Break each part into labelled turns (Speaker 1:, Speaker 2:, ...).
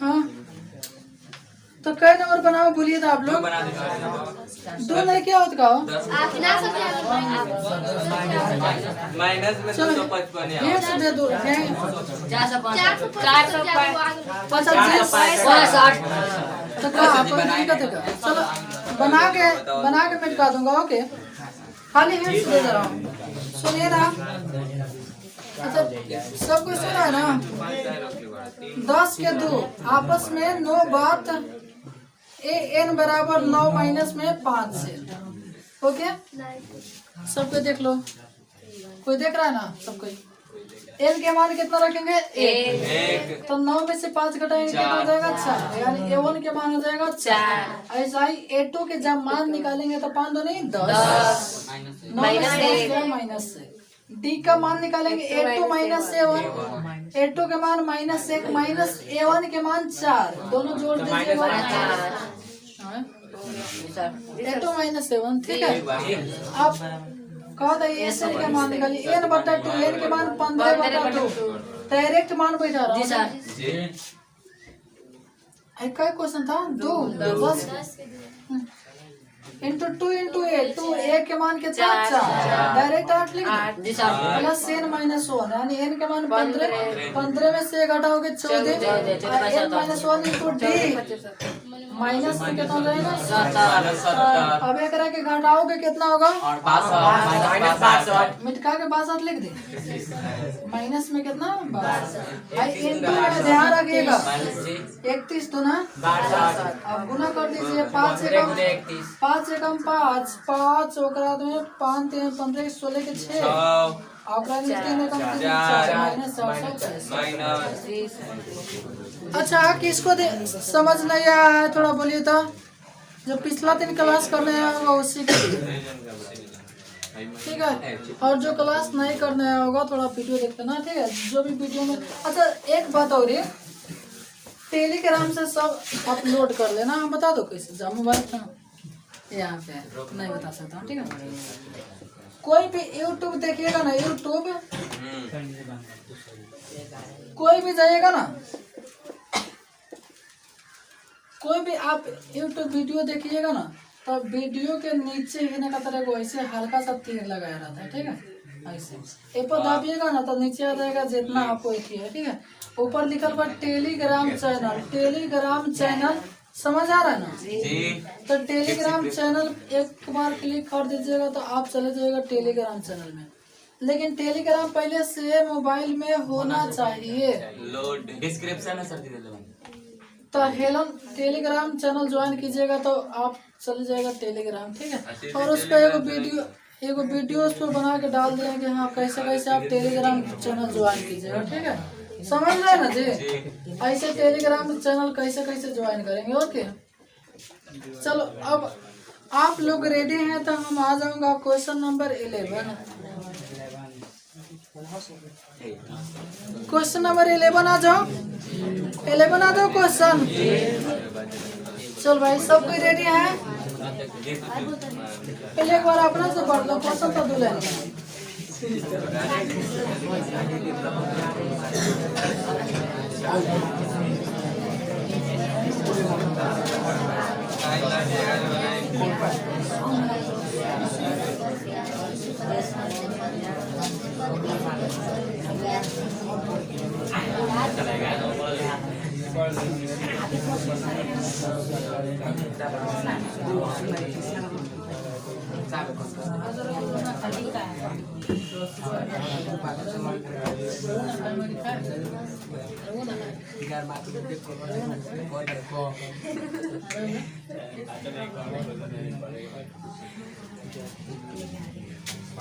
Speaker 1: हाँ तो कई नंबर बनाओ बोलिए तो आप लोग। दो नहीं क्या होता का
Speaker 2: माइनस में 255 है।
Speaker 1: ये से दे दो
Speaker 3: 465
Speaker 1: तो क्या कोई दिक्कत है क्या? चलो बना के मिटा दूंगा। ओके खाली हेड से दे रहा हूँ। सुनिए ना, अच्छा सब कुछ सुना है ना। 10 के 2 आपस में 9 बात n बराबर 9 माइनस में 5 से। ओके सबको देख लो, कोई देख रहा है ना? सब कोई n के मान कितना रखेंगे? 1। तो 9 में से 5 घटाएंगे कितना हो जाएगा? 4। यानी a1 के मान हो जाएगा 4। ऐसा ही a2 के जब मान निकालेंगे तो 5 2 नहीं 10 माइनस से। d का मान निकालेंगे a2 माइनस a1। a2 के मान -1 माइनस a1 के मान 4। दोनों जोड़ दीजिएगा a2 माइनस a1। ठीक है अब कहा था ये से का मान निकालिए n/2 n के मान 15/2 डायरेक्ट मान बैठा रहा हूँ। क्या क्वेश्चन था? 2 10 इंटू 2 इंटू 8 2 a के मान कितना? 4 डायरेक्ट 8 लिख प्लस n माइनस 1 यानी n के मान 15 में से घटाओगे 14 n minus 1 into d minus में कितना हो जाएगा? 70। अब एक के घटाओगे कितना होगा? मिटका के 62 लिख दे। माइनस में कितना? 62 में ध्यान रखिएगा 31 तो ना। अब गुना कर दीजिए 5 से कम 5 5 ओकरा में 5 3 15 16 के 6 अच्छा किसको समझ नहीं आया है थोड़ा बोलिए तो। जो पिछला दिन क्लास करने आया होगा उसी के ठीक है, और जो क्लास नहीं करने आया होगा थोड़ा वीडियो देखते ना। ठीक है जो भी वीडियो में। अच्छा एक बात और है, टेलीग्राम से सब अपलोड कर लेना। हम बता दो कैसे जा मोबाइल था यहाँ पे नहीं बता सकता हूँ। ठीक है कोई भी यूट्यूब देखिएगा ना, यूट्यूब कोई भी जाइएगा ना, कोई भी आप यूट्यूब वीडियो देखिएगा ना तो वीडियो के नीचे हिने का तरह को ऐसे हल्का सा तीर लगाया रहता है। ठीक है ऐसे ए पर दाबिएगा ना तो नीचे आ जाएगा जितना आपको एक है। ठीक है ऊपर लिखल बा टेलीग्राम चैनल समझ आ रहा है ना? तो टेलीग्राम चैनल एक बार क्लिक कर दीजिएगा तो आप चले जाइएगा टेलीग्राम चैनल में। लेकिन टेलीग्राम पहले से मोबाइल में होना चाहिए।
Speaker 2: लोड डिस्क्रिप्शन है सर
Speaker 1: तो हेलो टेलीग्राम चैनल ज्वाइन कीजिएगा तो आप चले जाएगा टेलीग्राम। ठीक है और उस पर एगो वीडियो उस पर बना के डाल देंगे हाँ कैसे कैसे आप टेलीग्राम चैनल ज्वाइन कीजिएगा। ठीक है समझ रहे ना जी? ऐसे टेलीग्राम चैनल कैसे कैसे ज्वाइन करेंगे। ओके चलो अब आप लोग रेडी हैं तो हम आ जाऊंगा क्वेश्चन नंबर 11। क्वेश्चन नंबर 11 आ जाओ 11 आ जाओ क्वेश्चन। चल भाई सब कोई रेडी है? पहले एक बार अपना से पढ़ लो क्वेश्चन तो दुल्हन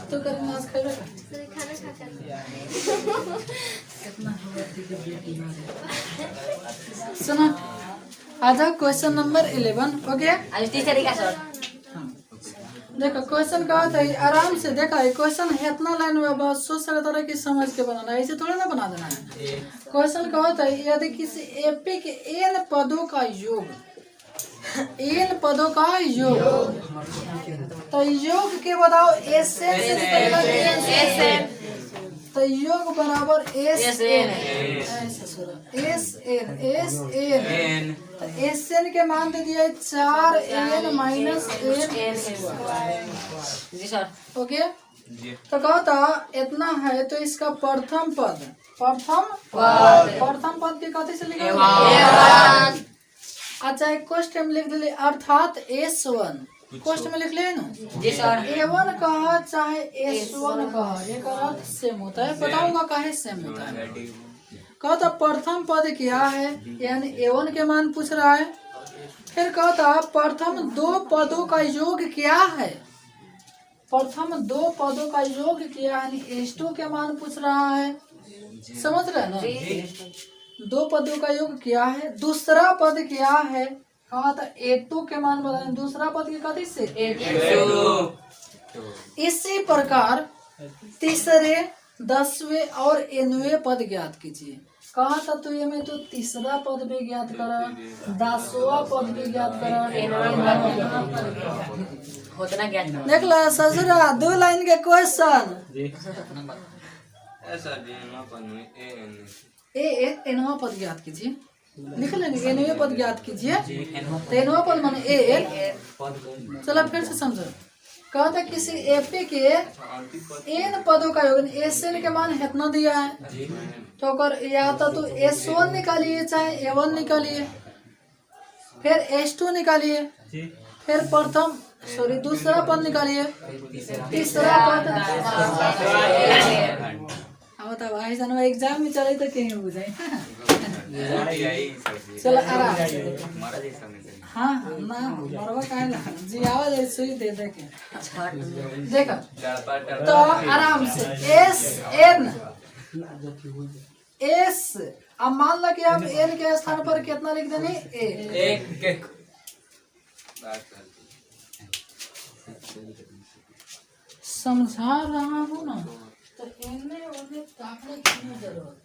Speaker 1: तो करेंगे आज खाएगा सुनो आ जाओ क्वेश्चन नंबर 11। ओके देखो क्वेश्चन का होता है आराम से देखा है क्वेश्चन इतना लाइन में बहुत सोच सकता है कि समझ के बनाना है, ऐसे थोड़ा ना बना देना है। क्वेश्चन का होता है यदि किसी एपी के n पदों का योग तो योग के बताओ एसएन से निकलेगा तो योग बराबर एस एन ऐसे सुनो एस एन तो एस एन के मान दे दिया 4n माइनस एन
Speaker 3: जी सर।
Speaker 1: ओके तो कहता इतना है तो इसका प्रथम पद के कथी से लिखा अच्छा एक क्वेश्चन में लिख दिले अर्थात S1 क्वेश्चन में लिख ले ना
Speaker 3: जी सर।
Speaker 1: A1 कहा चाहे S1 कहा एक अर्थ सेम होता है बताऊंगा काहे सेम होता है। कहता प्रथम पद क्या है यानी A1 के मान पूछ रहा है। फिर कहता प्रथम दो पदों का योग क्या है प्रथम दो पदों का योग क्या है यानी S2 के मान पूछ रहा है समझ रहे ना दो पदों का योग क्या है दूसरा पद क्या है कहा था A2 के मान बताए दूसरा पद के कथी से इसी प्रकार तीसरे 10वें और 9वें पद ज्ञात कीजिए। कहा था तो ये में तो तीसरा पद भी ज्ञात करा 10वां पद भी ज्ञात करा
Speaker 3: होतना ज्ञात
Speaker 1: देख लो ससुरा 2 लाइन के क्वेश्चन एनवा पद ज्ञात कीजिए लिख लेंगे एनवे पद ज्ञात कीजिए तो एनवा पद माने एन चलो फिर से समझो कहता किसी एपी के एन पदों का योग एस एन के मान इतना दिया है तो अगर या तो S1 निकालिए चाहे A1 निकालिए फिर S2 निकालिए फिर प्रथम दूसरा पद निकालिए तीसरा पद अब भाई जान एग्जाम में चले तो कहीं बुझाई चलो आराम से हाँ ना मरवा काहे ना जी आवाज सुई दे दे के देखो तो आराम से एस अब मान लो कि आप एन के स्थान पर कितना लिख देंगे एक समझा रहा हूँ ना तो इनने उन्हें ताकने की जरूरत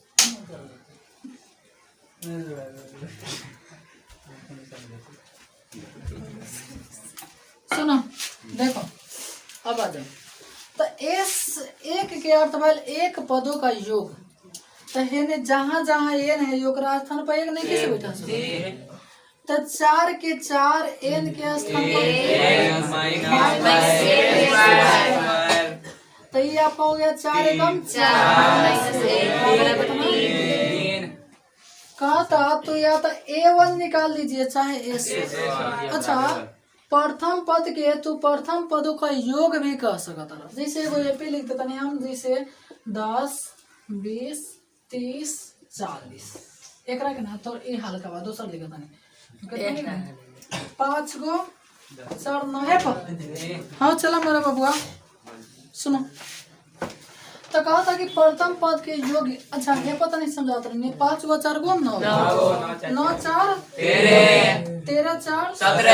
Speaker 1: सुनो देखो अब आ जाओ तो एस एक के अर्थ भल एक पदों का योग तो हेने जहाँ जहाँ एन है योग स्थान पर एक नहीं कैसे बैठा तो 4 के 4 एन के स्थान पर तो ये आपका हो गया 4 एकम 4 कहा था तो या तो A1 निकाल लीजिए चाहे S1 अच्छा प्रथम पद के तो प्रथम पदों का योग भी कह सकता है जैसे वो एपी लिख देता नहीं हम जैसे 10 20 30 40 एक रख ना तो ये हल्का बात दूसरा लिखता नहीं 5 गो 4 9 है हाँ चला मेरा बबुआ सुनो तो कहा था कि प्रथम पद के योग अच्छा ये पता नहीं समझाता नहीं 5 गो 4 गो 9 9 4 13 4
Speaker 2: 17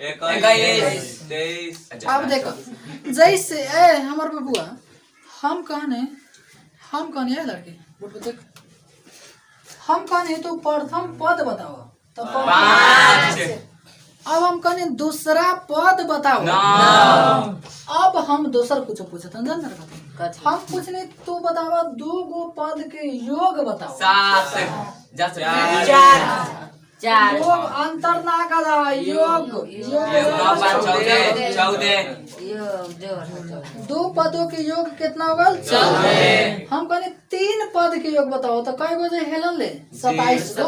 Speaker 2: 21
Speaker 1: अब देखो जैसे हमारे बबुआ हम कहने है लड़के देख हम कहने तो प्रथम पद बताओ तो अब हम कहने दूसरा पद बताओ अब हम दूसरा कुछ पूछे थे हम पूछने तो बताओ 2 गो पद के योग बताओ
Speaker 3: 4
Speaker 1: योग अंतर ना करा योग 2 पदों के योग कितना होगा 14 हम कहने 3 पद के योग बताओ तो कई गो हेलन ले 27 गो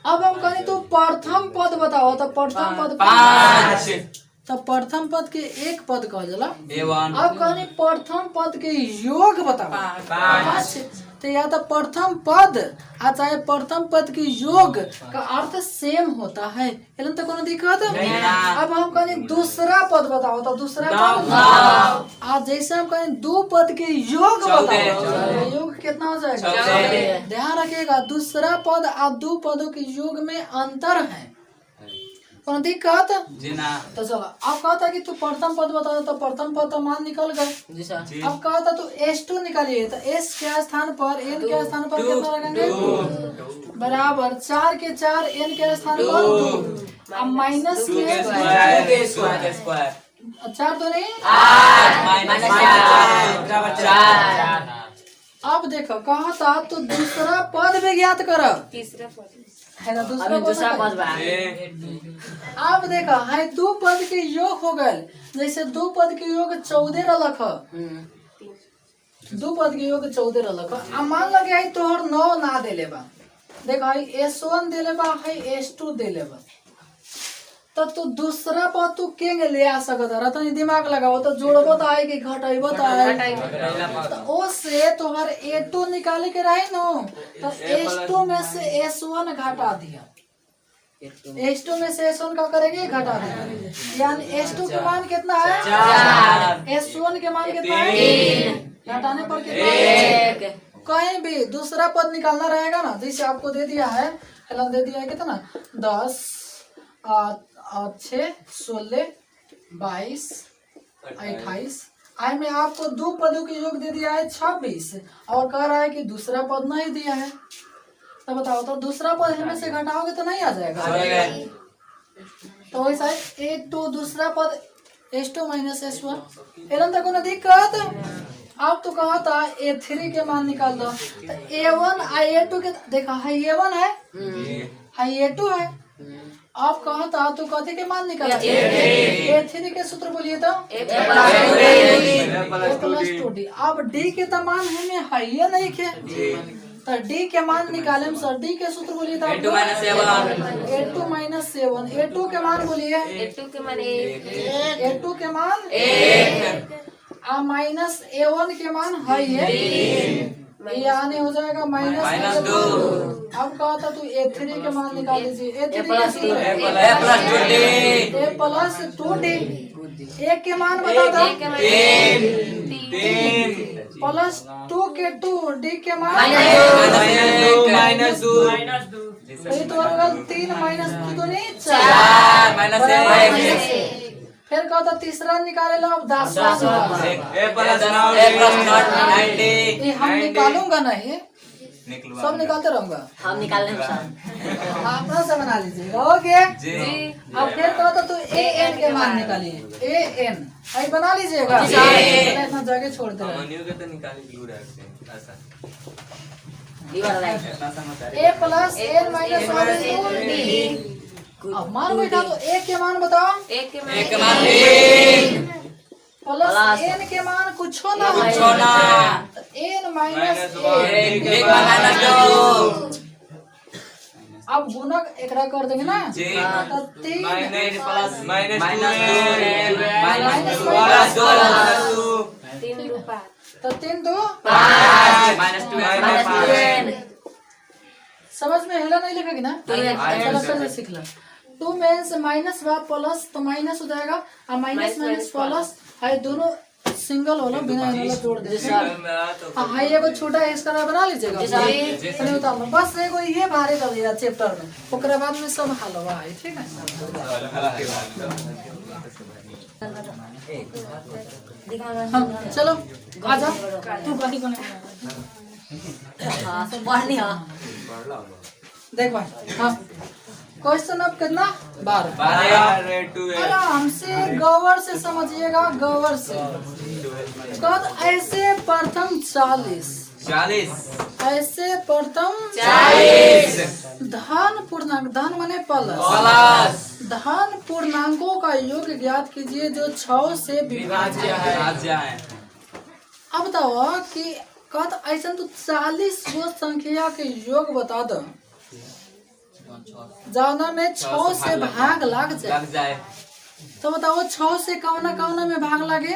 Speaker 1: अब हम कहने तो प्रथम पद बताओ तो प्रथम पद 5 तो प्रथम पद के एक पद कह जाला अब कहने प्रथम पद के योग बताओ 5 तो या तो प्रथम पद चाहे प्रथम पद के योग का अर्थ सेम होता है एलन तो कोनो दिक्कत अब हम कहने दूसरा पद बताओ तो दूसरा पद आज जैसे हम कहने 2 पद के योग बताओ योग कितना हो जाएगा ध्यान रखिएगा दूसरा पद और 2 पदों के योग में अंतर है कोनो दिक्कत तो चलो अब कहता कि तू प्रथम पद बता तो प्रथम पद तो मान निकल गए अब कहता तू S2 निकालिए तो S के स्थान पर N के स्थान पर कितना रखेंगे बराबर 4 के 4 N के स्थान पर 2 अब माइनस 4 तो नहीं।
Speaker 2: 8 माइनस 4 4।
Speaker 1: अब देखो कहा था तो दूसरा पद भी ज्ञात कर
Speaker 3: तीसरा पद
Speaker 1: है ना, दूसरा
Speaker 3: अभी दूसरा
Speaker 1: पद
Speaker 3: पद बा
Speaker 1: अब देखा है 2 पद के योग हो गए। जैसे 2 पद के योग 14 रलख, 2 पद के योग 14 रलख। अब मान लगे है तोहर 9 ना देले बा, देखो है S1 देले बा, है S2 देले बा, तो तू दूसरा पद तू केंगे ले आ सकत है। तनी दिमाग लगाओ तो जोड़बो तो आए कि घटाइबो तो आए। तो ओ से तोहर A2 निकाले के रही नो, तो S2 में से S1 घटा दिया। S2 में से S1 का करेंगे घटा दिया, यानी S2 के मान कितना है 4, S1 के मान कितना है 3, घटाने पर कितना है 1। कहीं भी दूसरा पद निकालना रहेगा ना, जैसे आपको दे दिया है, दे दिया है कितना 10 6 16 22 28, आई में आपको 2 पदों के योग दे दिया है 26, और कह रहा है कि दूसरा पद नहीं दिया है। तो बताओ तो दूसरा पद इनमें से घटाओगे तो नहीं आ जाएगा। तो वैसा A2 दूसरा पद S2 माइनस S1 एरन तक कोई दिक्कत। अब तो कहा था A3 के मान निकाल दो, तो A1 A2 के देखा है A1 है A2 है। आप कहा था तो कथी के मान निकाला A3 के सूत्र बोलिए तो A प्लस 2D। अब D के तो मान है ये नहीं के, तो D के मान निकाले हम सर। D के सूत्र बोलिए तो A2 माइनस 7, A2 के मान बोलिए
Speaker 3: A2 के मान 1,
Speaker 1: A2 के मान 1 माइनस A1 के मान है ये आने हो जाएगा माइनस 2। अब कहा था तू A3 के मान निकाल लीजिए। A3 प्लस 2D, एक के मान बता दो 3 प्लस 2 के 2 D के मान
Speaker 2: माइनस 2
Speaker 1: ये तो होगा 3 माइनस 2 तो नहीं 4 माइनस। फिर कहा था तीसरा निकाले लो, अब 10 ये हम निकालूंगा नहीं, सब निकालते रहूंगा,
Speaker 3: हम निकाल रहे हैं
Speaker 1: अपना से बना लीजिएगा। ओके अब फिर कहा था तो AN के मान निकालिए, AN आई बना लीजिएगा, इतना जगह छोड़ दे A प्लस N माइनस 1 अब मान बैठा तो A के मान बताओ,
Speaker 3: एक के
Speaker 2: मान
Speaker 1: प्लस N के मान कुछ ना N माइनस 1। अब गुणक एकरा कर देंगे ना, तो 3 तो 3 2 समझ में हेला नहीं लिखेगी ना, चलो सीख लो। 2 में से माइनस बा प्लस तो माइनस हो जाएगा, और माइनस माइनस प्लस है दोनों सिंगल वाला बिना वाला जोड़ दे। हाँ एगो छोटा इसका बना लीजिएगा तो बस एगो ये भारे कर दिया चैप्टर में, ओकरा बाद में सब हल हुआ है। ठीक है हाँ चलो आजा तू बड़ी बना देख भाई। हाँ क्वेश्चन अब कितना 12 आराम से गौर से समझिएगा, गौर से। कद ऐसे प्रथम 40 ऐसे प्रथम 40 धन पूर्णांक, धन माने प्लस, धन पूर्णांकों का योग ज्ञात कीजिए जो 6 से विभाज्य है। अब बताओ कि कद ऐसा तो 40 गो संख्या के योग बता दो जाना में 6 से भाग लग जाए, तो बताओ 6 से कौना कौना में भाग लगे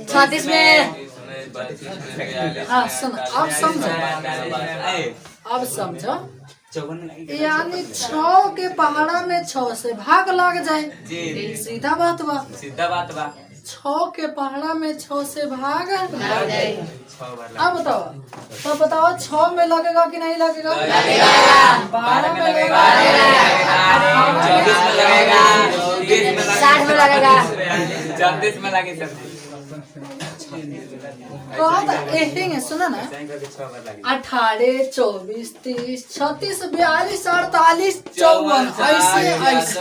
Speaker 1: 36 में। हाँ सुनो अब समझो, अब समझो यानी 6 के पहाड़ा में 6 से भाग लग जाए, सीधा बात बा 6 के पहाड़ा में 6 से भाग। अब बताओ तो बताओ 6 में लगेगा कि नहीं लगेगा 12 में लगेगा
Speaker 3: 60 में लगेगा
Speaker 2: 34 में लगेगा
Speaker 1: कहा सुना ना 18, 24, 30, 36, 42, 48, 54 ऐसे ऐसे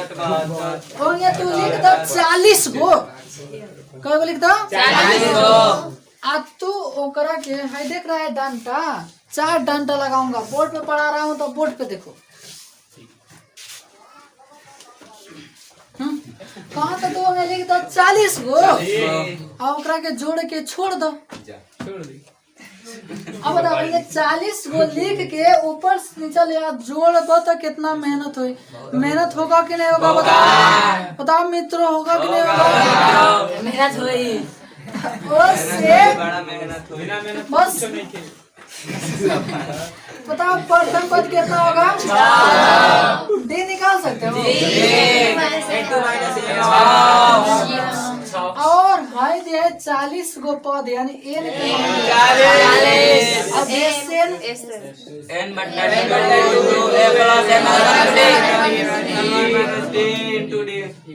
Speaker 1: होंगे। तू लिख दो 40 गो। कई गो लिख दो
Speaker 2: 40 गो।
Speaker 1: अब तू ओकरा के है देख रहा है डंडा, 4 डंडा लगाऊंगा। बोर्ड पे पढ़ा रहा हूँ तो बोर्ड पे देखो। कहाँ तो दो में लिख दो 40 गो और ओकरा के जोड़ के छोड़ दो। अब बताओ ये 40 गो लिख के ऊपर से नीचे ले जोड़बो तो कितना मेहनत हुई। मेहनत होगा कि नहीं होगा बताओ। बताओ मित्रों होगा कि नहीं होगा।
Speaker 3: मेहनत हुई।
Speaker 2: बड़ा मेहनत हुई।
Speaker 1: बस बताओ प्रथम पद कितना होगा। डी निकाल सकते हो। और हाई दिया है 40 गो पद यानी एन के अब
Speaker 2: n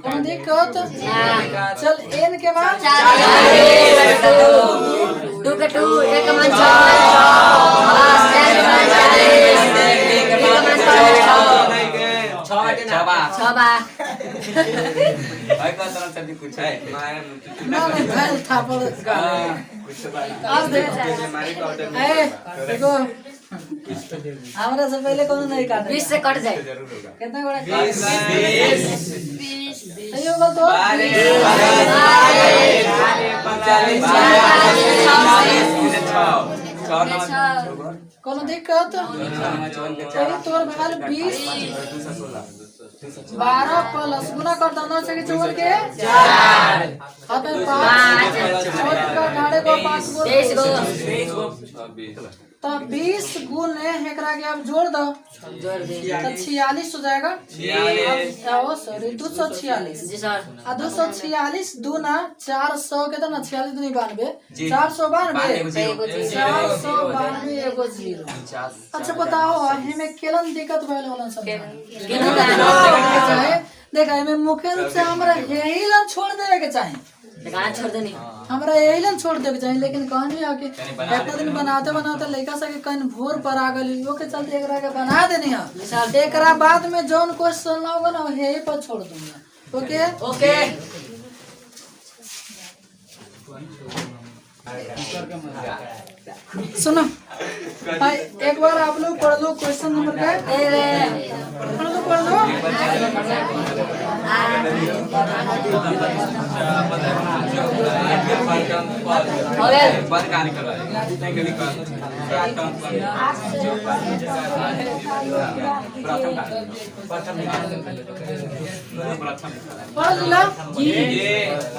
Speaker 1: कौन दिक्कत। चल एन के बाद
Speaker 3: 2 के 2 1 मन 6
Speaker 1: ना मैं था पर आज देखो हमारा से पहले कौन नहीं काटा।
Speaker 3: 20 से कट जाए।
Speaker 1: कितना बड़ा 20 सही होगा तो कौन दिक्कत। तोर भाल 20 12 प्लस गुना कर दो 9 से 4 के 4 अब 5 छोटे का ढाड़े को 5 गो
Speaker 3: 23 गो
Speaker 1: तो 20 गुने एकरा के आप जोड़ दो
Speaker 3: जोड़ दे
Speaker 1: तो 46 हो जाएगा। सॉरी 246
Speaker 3: जी सर।
Speaker 1: 246 दूना 400 के तो ना 46 दूनी 92 492 492 एगो 0। अच्छा बताओ हमें केलन दिक्कत भइल होला सब देखा हमें मुख्य रूप से हमरा यही लन छोड़ देवे के चाहिए।
Speaker 3: गाना छोड़ देनी
Speaker 1: हमरा यही लन छोड़ देवे के चाहिए। लेकिन कहानी आके एक दिन बनाते बनाते लड़का सा के कहीं भोर पर आ गई वो के चलते एकरा के बना देनी है। एकरा बाद में जौन क्वेश्चन होगा ना यही पर छोड़ दूंगा। Okay
Speaker 3: okay.
Speaker 1: सुनो भाई एक बार आप लोग पढ़ लो क्वेश्चन नंबर क्या है। पढ़ लो पढ़ लो।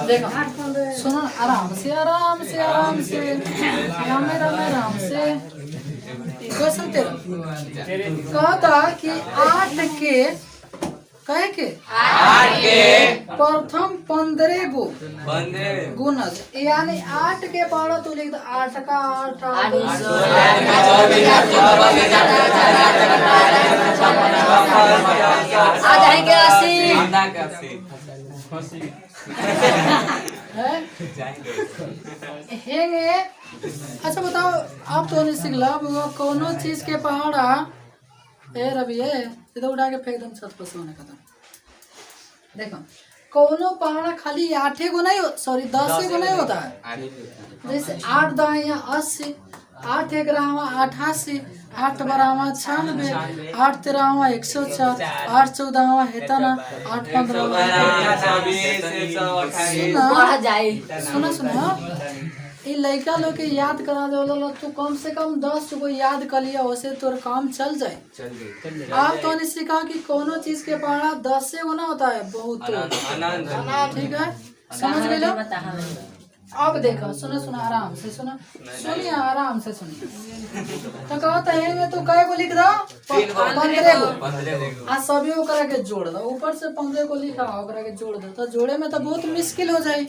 Speaker 1: देखो सुनो आराम से आराम से आराम से आराम से। क्वेश्चन कहता कि 8 के कहे के प्रथम 15 गो गुणज यानी 8 के पढ़ो तो लिख दो 8 का 8
Speaker 3: आ जाएंगे 80
Speaker 1: हेंगे। अच्छा बताओ आप तो नहीं सीखला कोनो चीज के पहाड़ा ए रवि है इधर उड़ा के फेंक दम छत पर सोने का। देखो कोनो पहाड़ा खाली 8 गो नहीं सॉरी 10 गो नहीं होता है। जैसे 8 दाया 80 8 ग्राम 88 8 बरामा 96 8 तेरावा 104 8 14 हेतना 8 15
Speaker 3: बढ़ जाए।
Speaker 1: सुनो सुनो ये लड़का लोग के याद करा दो तू कम से कम 10 को याद कर लिया वैसे तोर काम चल जाए। आप तो नहीं सीखा कि कोनो चीज के पढ़ा 10 से होना होता है बहुत। ठीक है समझ गए लो। अब देखो सुनो सुनो आराम से सुनो सुनिए आराम से सुनिए। तो कहता है मैं तो कई को लिख दो 15 गो
Speaker 2: 15
Speaker 1: आ सभी ओकरा के जोड़ दो, ऊपर से 15 को लिखा ओकरा के जोड़ दो, तो जोड़े में तो बहुत मुश्किल हो जाए।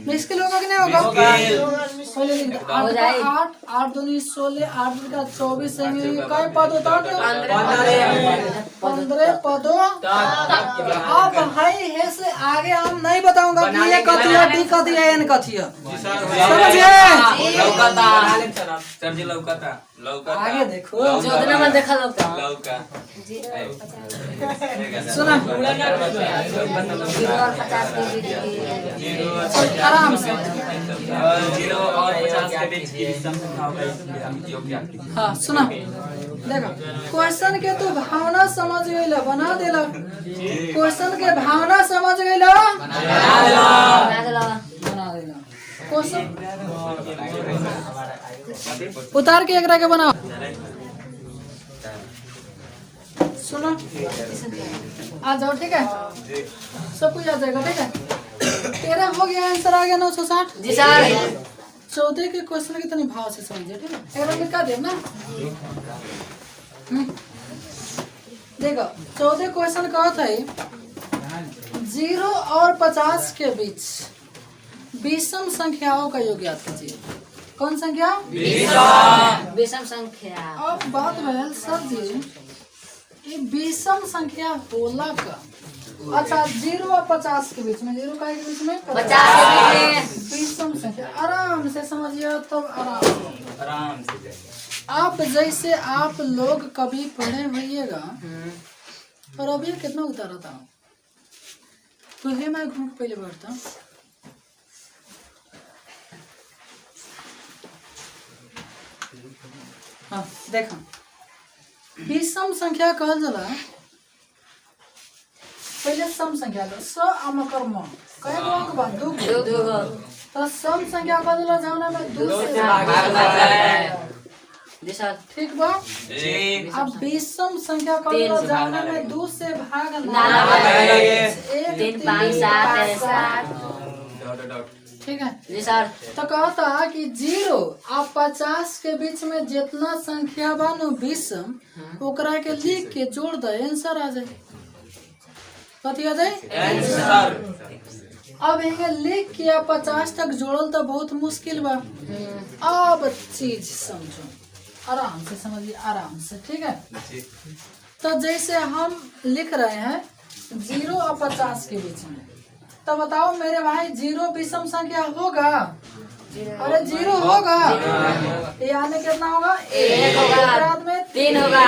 Speaker 1: मुश्किल होगा कि नहीं होगा? पहले लिख दो 8 का 8, 8 दूनी 16, 8 का 24 से काय पद होता है? 15 पदों। अब भाई है से आगे हम नहीं बताऊंगा कि ये कथी है, डी कथी है, एन कथी है, समझिए?
Speaker 2: लौकता सर जी, लौकता
Speaker 1: आगे देखो,
Speaker 3: जोधना में देखा लगता
Speaker 2: लौका
Speaker 1: सुना
Speaker 3: 0 और 50 के बीच की
Speaker 1: आराम से।
Speaker 2: 0 और 50 के बीच की योग्य।
Speaker 1: हाँ सुना, देखो क्वेश्चन के तू भावना समझ गई, बना देला। क्वेश्चन के भावना समझ गई,
Speaker 3: बना देला।
Speaker 1: बना देला। क्वेश्चन उतार के एकरा के बनाओ। सुनो आ जाओ, ठीक है, सब कुछ आ जाएगा, ठीक है। तेरा हो गया, आंसर आ गया 960
Speaker 3: जी सर।
Speaker 1: 14 के क्वेश्चन के तनी भाव से समझिए, ठीक है। एकरा लिखा दे ना। देखो 14 क्वेश्चन का था 0 और 50 के बीच विषम संख्याओं का योग याद कीजिए। कौन संख्या?
Speaker 3: विषम संख्या।
Speaker 1: अब बात है सर जी, ये विषम संख्या होला का? अच्छा 0 और 50 के बीच में, 0 का के बीच में
Speaker 3: 50 के बीच में
Speaker 1: विषम संख्या। आराम से समझिए, तब
Speaker 2: आराम से
Speaker 1: आप जैसे आप लोग कभी पढ़े होइएगा, और अभी कितना उतारा था तो है, मैं घूम पहले बढ़ता। हाँ देखो, विषम संख्या कहल जाला, पहले सम संख्या लो, स अमकर म कय गो अंक बा? 2 गो। तो सम संख्या कहल जाला जौना में 2 से भाग
Speaker 3: जी सर।
Speaker 1: ठीक बा।
Speaker 2: जी।
Speaker 1: अब विषम संख्या कहल जाला जौना में 2 से भाग ना
Speaker 3: 3 5 7 7।
Speaker 1: ठीक है
Speaker 3: जी सर।
Speaker 1: तो कहता कि 0 और 50 के बीच में जितना संख्या बा नु विषम, ओकरा के लिख के जोड़ दे, आंसर आ जाए। कथी आ जाए?
Speaker 2: आंसर।
Speaker 1: अब यहाँ लिख के 50 तक जोड़ल तो बहुत मुश्किल बा। अब चीज समझो, आराम से समझिए, आराम से, ठीक है। तो जैसे हम लिख रहे हैं 0 और 50 के बीच में, तो बताओ मेरे भाई 0 विषम संख्या होगा? अरे 0 होगा, यानी कितना होगा?
Speaker 3: 1 होगा,
Speaker 1: बाद में
Speaker 3: 3 होगा,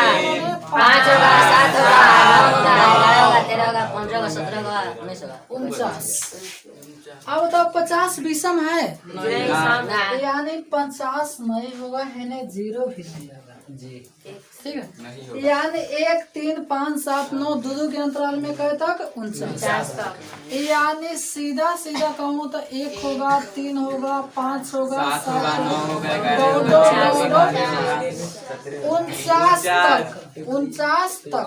Speaker 3: 5 होगा, 7 होगा, 9 होगा, 11 होगा, 13 होगा, 15 होगा, 17 होगा, 19 होगा,
Speaker 1: 49। अब बताओ 50 विषम है?
Speaker 3: नहीं।
Speaker 1: यानी 50 नहीं होगा, है नहीं, 0 भी नहीं होगा जी, ठीक है। यानी 1 3 5 7 9 2 के अंतराल में कहे तक 49 तक। यानी सीधा सीधा कहूँ तो 1 होगा, 3 होगा, 5 होगा, 7 होगा, 49 तक,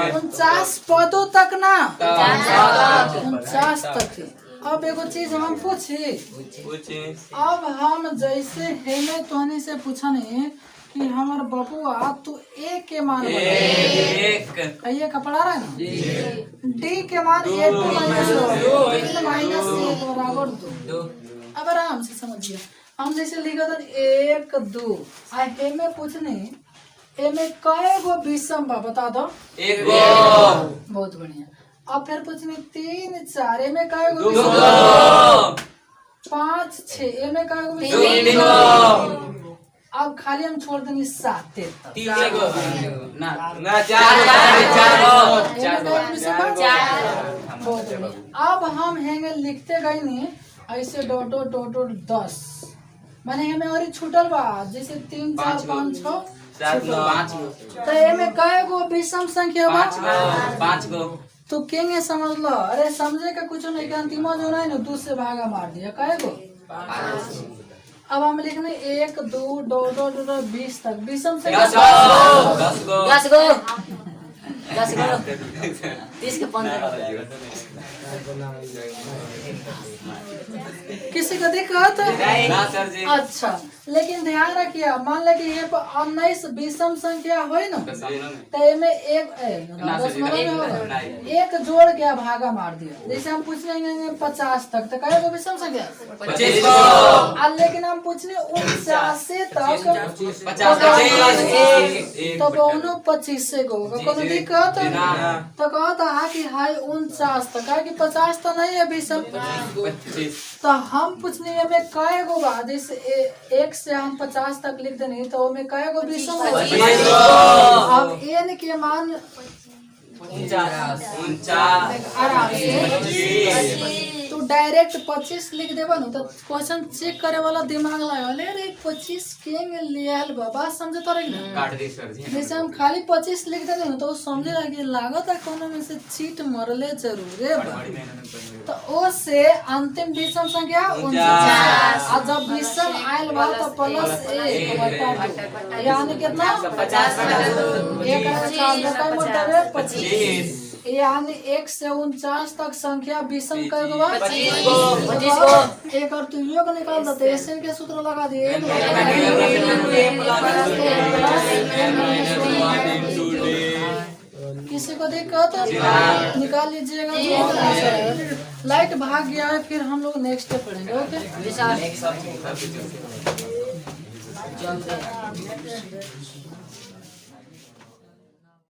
Speaker 1: 49 पदों तक ना, 49 तक। अब एगो चीज हम पूछी, अब हम जैसे है में तोहनी से पूछा नहीं कि हमार बबुआ तू ए के मान बता, ये कपड़ा रहा है ना, डी के मान 1 माइनस 1 बराबर 2। अब आराम से समझिए, हम जैसे लिखा था 1 2, आ ए में पूछने ए में कय गो विषम बा बता दो?
Speaker 2: 1 गो।
Speaker 1: बहुत बढ़िया। अब फिर पूछने 3 4, ए में कय गो?
Speaker 2: 2 गो।
Speaker 1: 5 6, ए में कय गो?
Speaker 2: 3 गो।
Speaker 1: अब खाली हम छोड़ देंगे 7 तक।
Speaker 2: 3 गो ना 4 गो।
Speaker 1: अब हम हैंगे लिखते गए नहीं ऐसे डॉट डॉट डॉट डॉट 10 माने हमें और छूटल बा, जैसे 3 4 5 6
Speaker 2: 7 5 गो।
Speaker 1: तो ए में कय गो विषम संख्या बा?
Speaker 2: 5 गो।
Speaker 1: तो केंगे समझ लो, अरे समझे का कुछ नहीं कि अंतिम जो नहीं ना 2 से भागा मार दिया, कय गो? 5। अब हम लिखने 1 2 2 2 20 तक विषम संख्या
Speaker 2: 10 गो।
Speaker 3: 10 गो 30 के 15
Speaker 1: किसी को दिक्कत?
Speaker 2: ना सर जी।
Speaker 1: अच्छा, लेकिन ध्यान रखिए, मान ले कि ये 19 विषम संख्या होई ना, तो इनमें एक जोड़ के भागा मार दिया। जैसे हम पूछने 50 तक, तो कई विषम संख्या?
Speaker 2: 25
Speaker 1: लेकिन हम पूछने 49 तक,
Speaker 2: 50
Speaker 1: तो दोनों 25 को कोनो दिक्कत? तो कहता है कि हाई 49 तक है कि 50 तो नहीं है विषम।
Speaker 2: 25
Speaker 1: तो हम पूछने में कई गो बा, जैसे 1 से हम 50 तक लिख देनी, तो में कई गो विषम है? अब n के मान
Speaker 2: 49
Speaker 1: आराम से तू डायरेक्ट 25 लिख देबा ना, तो क्वेश्चन चेक करे वाला दिमाग लगा ले रे 25 के में लियाल बाबा, समझे तो रही ना?
Speaker 2: काट दी सर जी।
Speaker 1: जैसे हम खाली 25 लिख देते ना, तो वो समझे लगे लागत है कोनो में से चीट मरले जरूर है बा। तो ओ से अंतिम विषम संख्या 49, और जब विषम आयल बा तो प्लस 1 बटा 2, यानी कितना?
Speaker 2: 50
Speaker 1: एक का मतलब है 25, यानी 1 से 49 तक संख्या विषम कई गो बा? 25 गो। एक और तू योग निकाल देते, ऐसे के सूत्र लगा दिए। किसी को दिक्कत? निकाल लीजिएगा। लाइट भाग गया है, फिर हम लोग नेक्स्ट पढ़ेंगे। ओके।